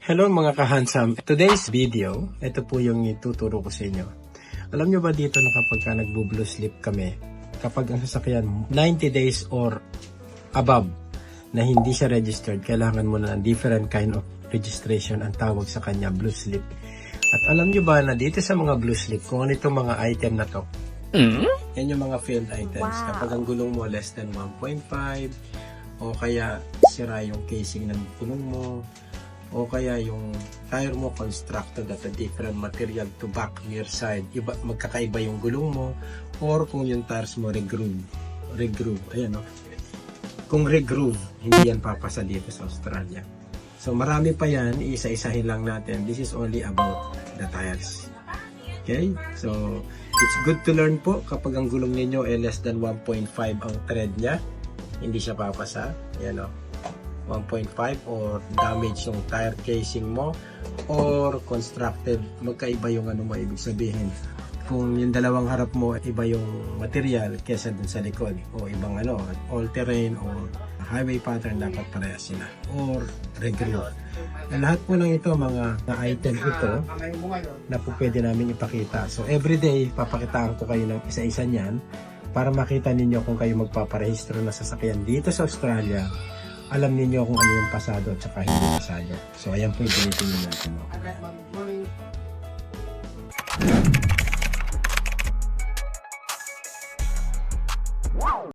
Hello mga ka-handsome. Today's video, ito po yung ituturo ko sa inyo. Alam nyo ba dito na kapag ka nagbo-blue slip kami, kapag ang sasakyan 90 days or above na hindi siya registered, kailangan mo na ng different kind of registration ang tawag sa kanya, blue slip. At alam nyo ba na dito sa mga blue slip, kung ano itong mga item na to, yan yung mga failed items. Wow. Kapag ang gulong mo less than 1.5, o kaya sira yung casing ng gulong mo, o kaya yung tire mo constructed at a different material to back, rear side, magkakaiba yung gulong mo, or kung yung tires mo regroove, ayan o. Kung regroove, hindi yan papasa dito sa Australia. So marami pa yan, isa-isahin lang natin. This is only about the tires. Okay? So, it's good to learn po kapag ang gulong ninyo ay less than 1.5 ang tread niya, hindi siya papasa. Ayan o. 1.5 or damage yung tire casing mo or constructed, magkaiba yung ano mo, ibig sabihin kung yung dalawang harap mo iba yung material kesa dun sa likod o ibang ano, all terrain or highway pattern, dapat parehas sila or regular. Lahat po ng ito mga item ito na po pwede namin ipakita. So everyday papakitaan ko kayo ng isa-isa niyan para makita ninyo kung kayo magpaparehistro na sasakyan dito sa Australia, alam niyo kung ano yung pasado at saka hindi pasado. So, ayan po yung tinitingnan natin.